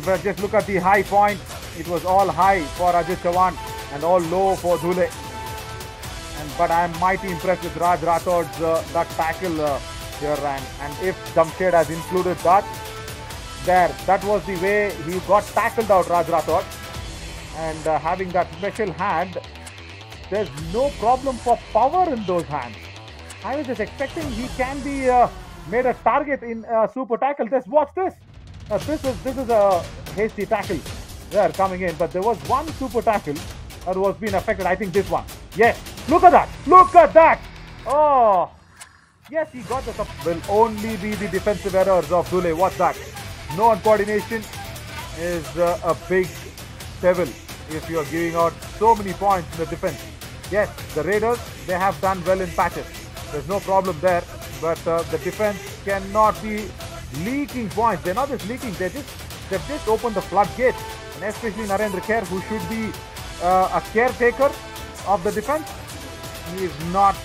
But just look at the high point. It was all high for Ajit Chavan and all low for Dhule. But I am mighty impressed with Raj Rathod's that tackle here. And if Jamshed has included that, that was the way he got tackled out, Raj Rathod. And having that special hand, there's no problem for power in those hands. I was just expecting he can be made a target in super tackle. Just watch this. This is a hasty tackle there coming in, but there was one super tackle that was being affected. I think this one. Yes, look at that. Look at that. Oh, yes, he got the top. Will only be the defensive errors of Dhule. Watch that. No coordination is a big devil if you are giving out so many points in the defense. Yes, the Raiders, they have done well in patches. There's no problem there, but the defense cannot be leaking points. They're not just leaking, they've just opened the floodgates. And especially Narendra Kher, who should be a caretaker of the defense, he is not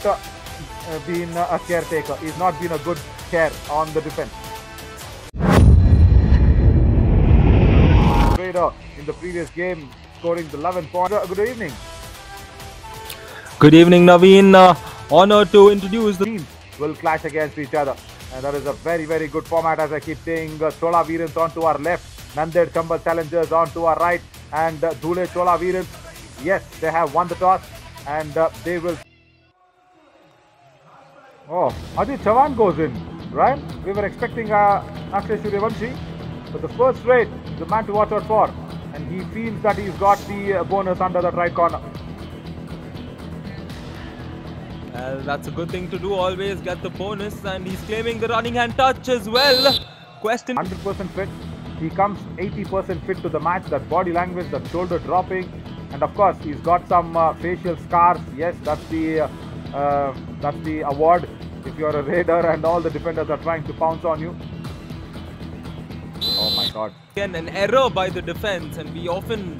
been a caretaker. He's not been a good care on the defense. Raider in the previous game scoring the 11 points. Good evening. Good evening, Naveen. Honor to introduce the teams will clash against each other. And that is a very, very good format, as I keep saying. Chola Veerans on to our left, Nanded Chambal challengers on to our right, and Dhule Chola Veerans. Yes, they have won the toss, and they will. Oh, Ajit Chavan goes in, right? We were expecting Akshay Suryavanshi, but the first rate, the man to watch out for, and he feels that he's got the bonus under that right corner. Well, that's a good thing to do, always get the bonus, and he's claiming the running hand touch as well. Question 100% fit. He comes 80% fit to the match. That body language, that shoulder dropping, and of course he's got some facial scars. Yes, that's the award if you're a Raider and all the defenders are trying to pounce on you. Oh my God. Again, an error by the defense, and we often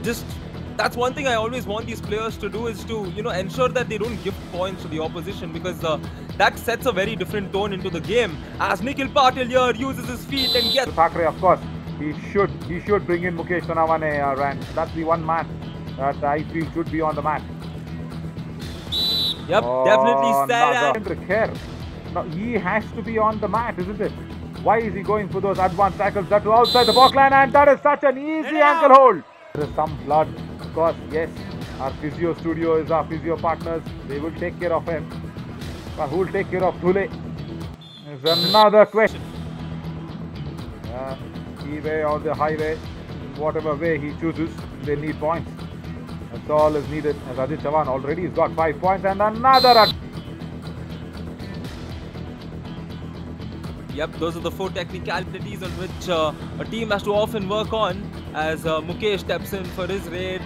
just... That's one thing I always want these players to do, is to, ensure that they don't give points to the opposition, because that sets a very different tone into the game. As Nikhil Patil here uses his feet and gets... Thackeray, of course, he should bring in Mukesh Tanawane, and that's the one man that I feel should be on the mat. Yep, definitely said. Narendra Kher. Now, he has to be on the mat, isn't it? Why is he going for those advanced tackles that were outside the box line, and that is such an easy ankle hold. There is some blood. Of course, yes, our physio studio is our physio partners. They will take care of him. But who will take care of Dhule? There's another question. E-way or the highway, whatever way he chooses, they need points. That's all is needed. As Ajit Chavan already has got 5 points, and another. Yep, those are the 4 technicalities on which a team has to often work on, as Mukesh steps in for his raid,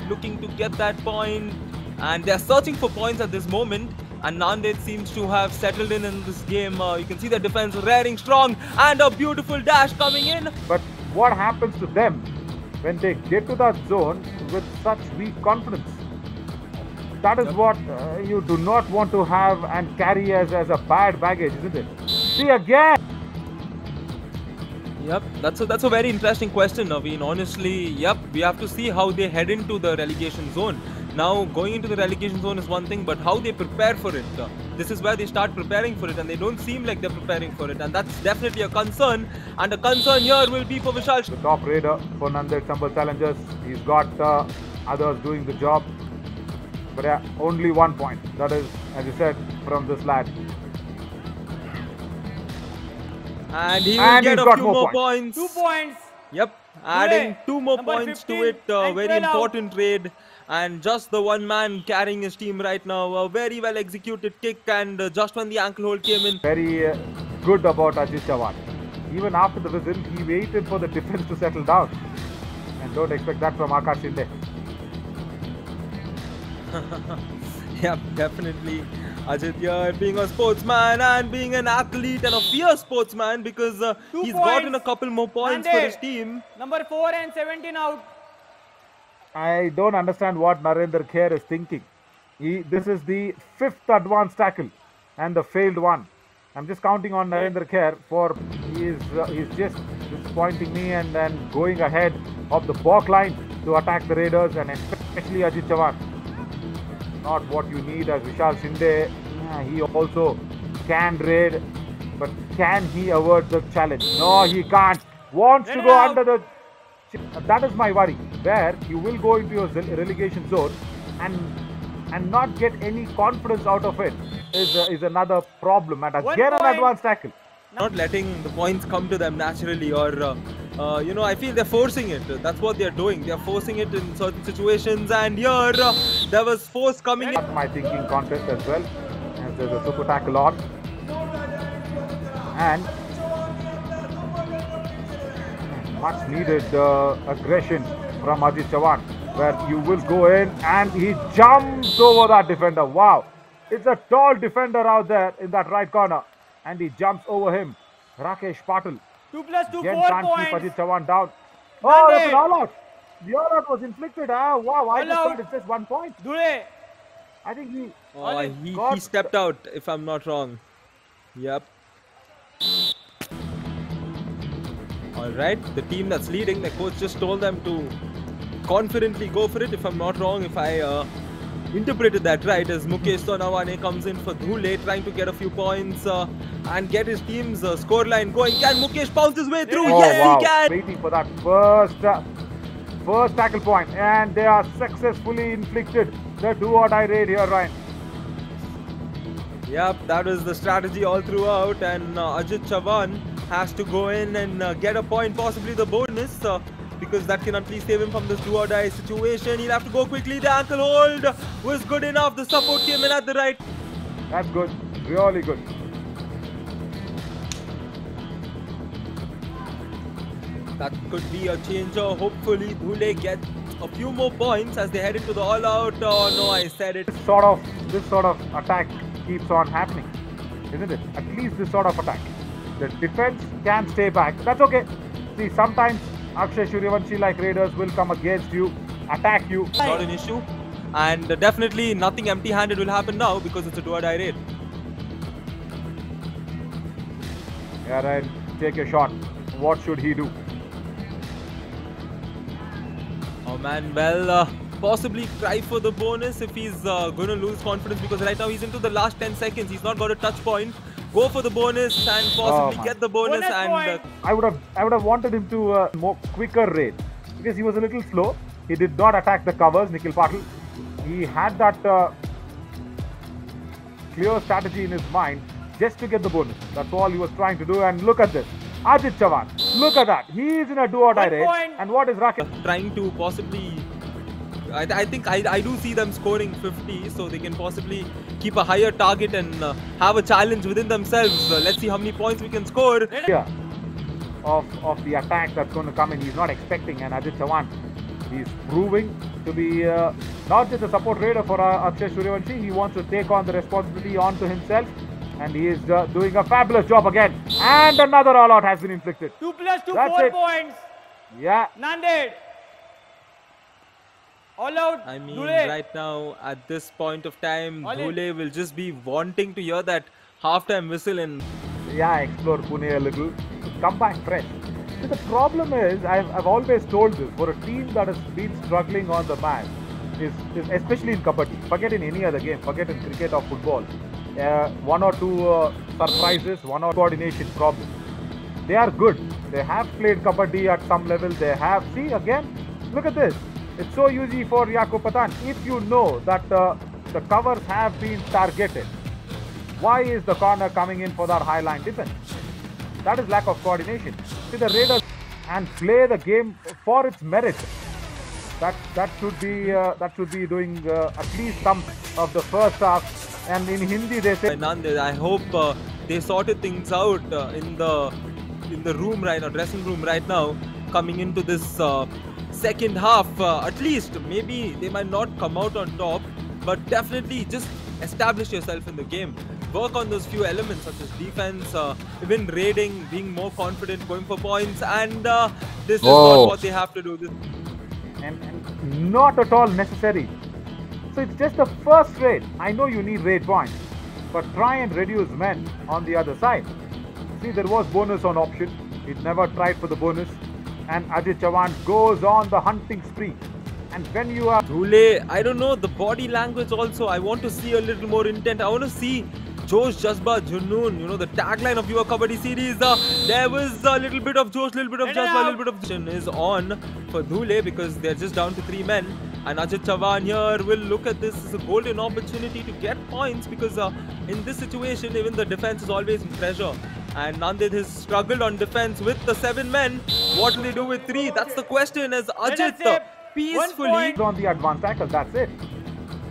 looking to get that point, and they're searching for points at this moment, and Nanded seems to have settled in this game. You can see the defense rearing strong, and a beautiful dash coming in. But what happens to them when they get to that zone with such weak confidence? That is what you do not want to have and carry as a bad baggage, isn't it? See again. Yep, that's a very interesting question, Naveen. Honestly, yep, we have to see how they head into the relegation zone. Now, going into the relegation zone is one thing, but how they prepare for it. This is where they start preparing for it, and they don't seem like they're preparing for it, and that's definitely a concern. And a concern here will be for Vishal. The top raider for Nanded Chambal challengers. He's got others doing the job. But yeah, only 1 point. That is, as you said, from this lad. And he will get a few more points. 2 points. Yep, adding 2 more points to it. Very important raid. And just the one man carrying his team right now. A very well executed kick, and just when the ankle hold came in. Very good about Ajit Chavan. Even after the whistle, he waited for the defense to settle down. And don't expect that from Akash Shinde. Yeah, definitely. Ajit here being a sportsman and being an athlete and a fierce sportsman, because he's gotten a couple more points for his team. Number 4 and 17 out. I don't understand what Narendra Kher is thinking. This is the 5th advanced tackle and the failed one. I'm just counting on Narendra Kher for he's just disappointing me and then going ahead of the back line to attack the Raiders, and especially Ajit Chavan. Not what you need as Vishal Shinde. Yeah, he also can raid, but can he avert the challenge? No, he can't. Wants to go under the... That is my worry, where you will go into your relegation zone and not get any confidence out of it is another problem. And again an advanced tackle. Not letting the points come to them naturally, or you know, I feel they're forcing it. That's what they're doing. They're forcing it in certain situations, and here there was force coming in. My thinking contest as well, as there's a super tackle on, and much needed aggression from Ajit Chavan, where you will go in and he jumps over that defender. Wow, it's a tall defender out there in that right corner, and he jumps over him. Rakesh Patil 2 plus 2, again 4 can't points. keep Ajit Chavan down. Oh, that's an all-out. The all-out was inflicted. Ah, wow, I just thought it's just 1 point. Dhule. I think He stepped out, if I'm not wrong. Yep. Alright, the team that's leading, the coach just told them to confidently go for it, if I'm not wrong, if I interpreted that right, as Mukesh Sonawane comes in for Dhule, trying to get a few points and get his team's scoreline going. Can Mukesh pounce his way through? Oh, yes, wow. he can! Waiting for that first tackle point, and they are successfully inflicted the do-or-die raid here, Ryan. Yep, that was the strategy all throughout, and Ajit Chavan has to go in and get a point, possibly the bonus, because that can at least save him from this do-or-die situation. He'll have to go quickly. The ankle hold was good enough. The support came in at the right. That's good, really good. That could be a changer. Hopefully, Dhule gets a few more points as they head into the all-out. Oh no, I said it. This sort of attack keeps on happening, isn't it? At least this sort of attack. The defense can stay back. That's okay. See, sometimes Akshay Suryavanshi like Raiders will come against you, attack you. Not an issue. And definitely nothing empty-handed will happen now because it's a do-or-die raid. Yeah, Ryan, take a shot. What should he do? Oh man, well, possibly try for the bonus if he's going to lose confidence, because right now he's into the last 10 seconds. He's not got a touch point. Go for the bonus and possibly get the bonus. And I would have wanted him to more quicker raid, because he was a little slow. He did not attack the covers, Nikhil Patil. He had that clear strategy in his mind just to get the bonus. That's all he was trying to do. And look at this, Ajit Chavan. Look at that. He is in a do-or-die raid. And what is Rakesh trying to possibly? I think I do see them scoring 50, so they can possibly keep a higher target and have a challenge within themselves. Let's see how many points we can score. Yeah, of the attack that's going to come in. He's not expecting, and Ajit Chavan, he's proving to be not just a support raider for Akshay Suryavanshi. He wants to take on the responsibility onto himself, and he is doing a fabulous job again. And another all-out has been inflicted. 2 plus 2, That's 4 it. points. Yeah. Nanded. All out. I mean, Dhule. right now, at this point of time, All in. Dhule will just be wanting to hear that halftime whistle and Yeah, explore Pune a little, come back fresh. See, the problem is, I've always told this, for a team that has been struggling on the mat, is especially in Kabaddi, forget in any other game, forget in cricket or football, one or two surprises, one or coordination problems. They are good. They have played Kabaddi at some level. They have, see again, look at this. It's so easy for Yaqub Pathan. If you know that the covers have been targeted, why is the corner coming in for that high line defense? That is lack of coordination. See, the Raiders and play the game for its merit. That should be doing at least some of the first half. And in Hindi they say, Nanded, I hope they sorted things out in the room right now, dressing room right now, coming into this second half. At least maybe they might not come out on top, but definitely just establish yourself in the game. Work on those few elements such as defense, even raiding, being more confident, going for points, and this is not what they have to do. And not at all necessary. So it's just the first raid. I know you need raid points, but try and reduce men on the other side. See, there was bonus on option. He never tried for the bonus. And Ajit Chavan goes on the hunting spree. And when you are... Dhule, I don't know, the body language also. I want to see a little more intent. I want to see Josh, Jazba, Junoon. You know, the tagline of your Kabaddi series. There was a little bit of Josh, little bit of Jazba, little bit of Jun is on for Dhule because they're just down to 3 men. And Ajit Chavan here will look at this as a golden opportunity to get points because in this situation, even the defense is always in pressure. And Nanded has struggled on defense with the 7 men. What will they do with 3? That's the question as Ajit peacefully on the advanced tackle, that's it.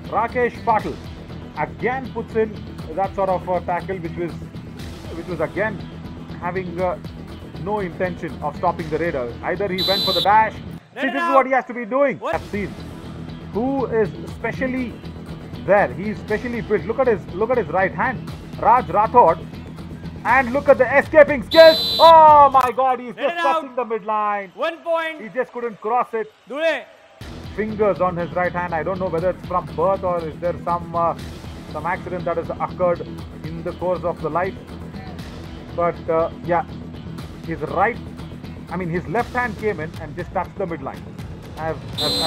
Rakesh Patil again puts in that sort of tackle which was again having no intention of stopping the raider. Either he went for the dash. See, this is what he has to be doing. I've seen who is specially there. He's specially built. Look at his right hand. Raj Rathod. And look at the escaping skills. Oh my God, he's just crossing the midline. 1 point. He just couldn't cross it. Dhule. Fingers on his right hand. I don't know whether it's from birth or is there some accident that has occurred in the course of the life. But yeah, his left hand came in and just touched the midline. I've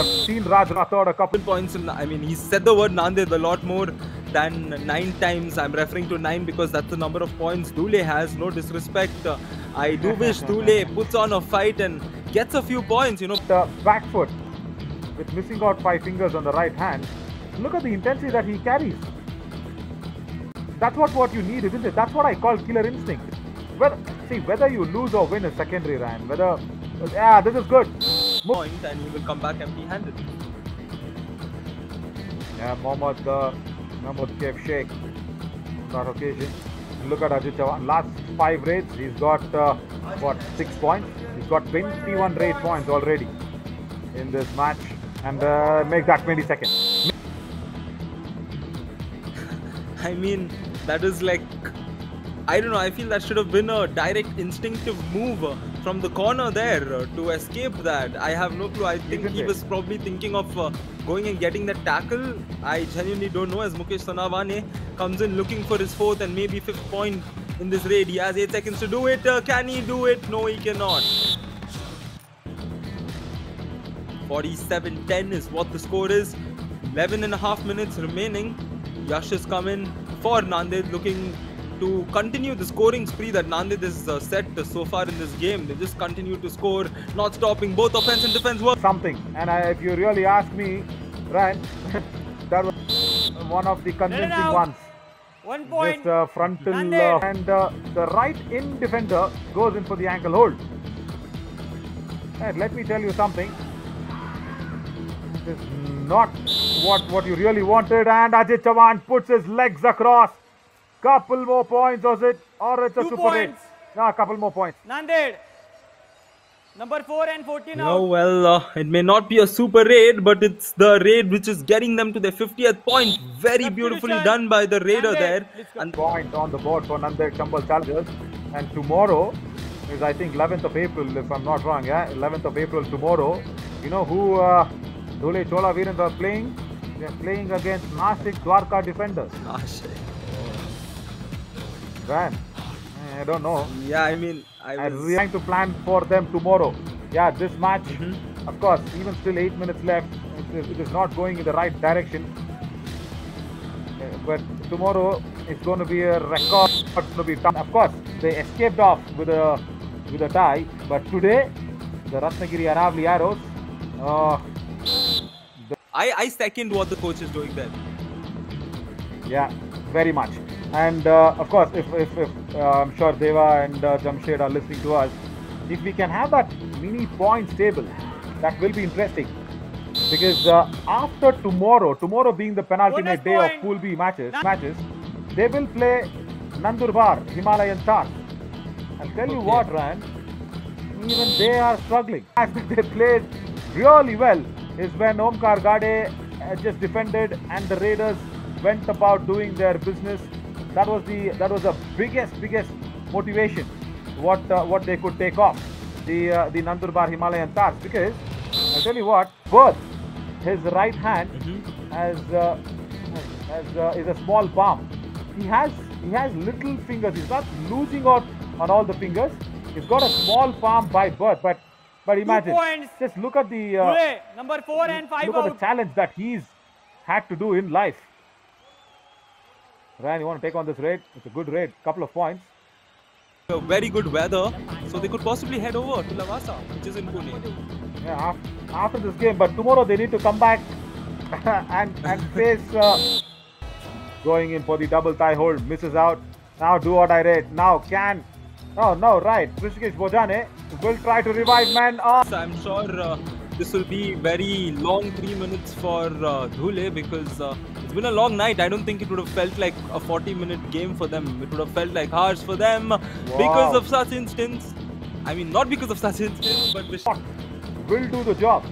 seen Raj Rathod a couple points. He said the word Nanded a lot more than 9 times. I'm referring to 9 because that's the number of points Dhule has. No disrespect. I do wish Dhule puts on a fight and gets a few points, you know. The back foot with missing out 5 fingers on the right hand. Look at the intensity that he carries. That's what you need, isn't it? That's what I call killer instinct. Whether you lose or win is secondary, Ryan. This is good. Point and he will come back empty-handed. Yeah, Mohammad Kev Sheikh on that occasion. Look at Ajit Chavan. Last 5 raids, he's got 6 points. He's got 21 raid points already in this match, and make that 22nd. I mean, that is like, I don't know, I feel that should have been a direct instinctive move from the corner there to escape that. I have no clue. I think he was probably thinking of going and getting that tackle. I genuinely don't know, as Mukesh Sanawane comes in looking for his 4th and maybe 5th point in this raid. He has 8 seconds to do it. Can he do it? No, he cannot. 47-10 is what the score is. 11.5 minutes remaining. Yash has come in for Nanded, looking to continue the scoring spree that Nanded is set so far in this game. They just continue to score, not stopping. Both offense and defense work. Something. And if you really ask me, Ryan, that was one of the convincing ones. 1 point. Just frontal and the right in defender goes in for the ankle hold. And let me tell you something. This is not what you really wanted, and Ajit Chavan puts his legs across. Couple more points, was it? Or it's a 2 super raid? points. No, a couple more points. Nanded. Number 4 and 14 Oh, out. well, it may not be a super raid, but it's the raid which is getting them to their 50th point. Very beautifully done by the raider there. And point on the board for Nanded Chambal Challengers. And tomorrow is, I think, 11th of April, if I'm not wrong. Yeah, 11th of April tomorrow. You know who Dhule Chola Veerans are playing? They're playing against Nashik Dwarka defenders. Man, I don't know. Yeah, I mean, I'm trying to plan for them tomorrow. Yeah, this match, of course, even still 8 minutes left, it is not going in the right direction. But tomorrow it's going to be a record. It's going to be tough. Of course, they escaped off with a tie, but today the Ratnagiri Aravali Arrows. I second what the coach is doing there. Yeah, very much. And of course, if I'm sure Deva and Jamshed are listening to us, if we can have that mini points table, that will be interesting. Because after tomorrow being the penultimate day of Pool B matches, they will play Nandurbar, Himalayan Tars. I'll tell you what, Ryan, even they are struggling. They played really well is when Omkar Gade just defended and the Raiders went about doing their business. That was the biggest motivation what they could take off the Nandurbar Himalayan Tars, because I'll tell you what, both his right hand is a small palm. He has little fingers. He's not losing out on all the fingers. He's got a small palm by birth, but imagine, 2 points. just look at the Dhule, number 4 and 5 look at the out. challenge that he's had to do in life. Ryan, you want to take on this raid? It's a good raid, couple of points. Very good weather, so they could possibly head over to Lavasa, which is in Pune. Yeah, after this game, but tomorrow they need to come back and face going in for the double thigh hold. Misses out. Now do or die raid. Now can. Oh no, right. Rishikesh Bojane will try to revive man. Oh. I'm sure this will be very long 3 minutes for Dhule, because it's been a long night. I don't think it would have felt like a 40-minute game for them. It would have felt like hours for them because of such instance. I mean, not because of such instance, but will do the job.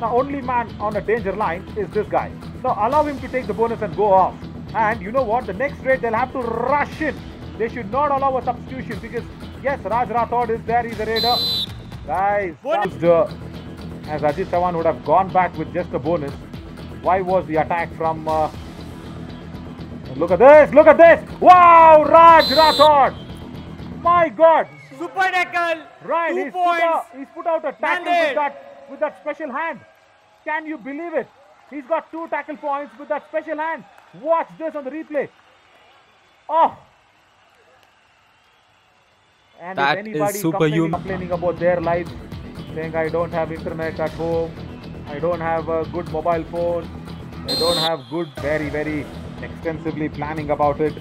Now, only man on a danger line is this guy. Now, allow him to take the bonus and go off. And you know what? The next raid, they'll have to rush in. They should not allow a substitution because, yes, Raj Rathod is there. He's a raider. Guys, as Ajit Chavan would have gone back with just a bonus. Why was the attack from... look at this! Look at this! Wow! Raj Rathod! My God! Super tackle. Ryan, 2 points. he's put out a tackle with that special hand. Can you believe it? He's got 2 tackle points with that special hand. Watch this on the replay. Oh! And that if anybody is superhuman. complaining about their life, saying I don't have internet at home, I don't have a good mobile phone, I don't have good, very, very extensively planning about it.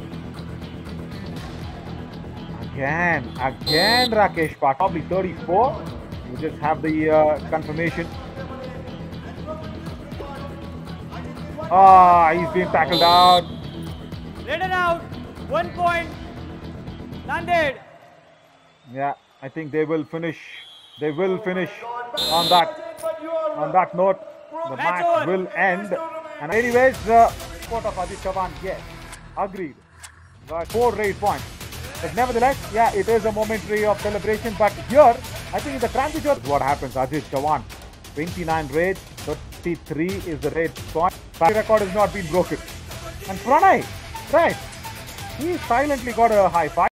Again Rakesh Pat, probably 34. We just have the confirmation. He's been tackled out. Redden out. 1 point. Nanded. Yeah, I think they will finish. They will finish on that note. The match will end. And anyways, support of Ajit Chavan, yes, agreed. Got 4 raid points. But nevertheless, yeah, it is a momentary of celebration. But here, I think in the transition, what happens? Ajit Chavan, 29 raids, 33 is the raid point. The record has not been broken. And Pranay, right? He silently got a high five.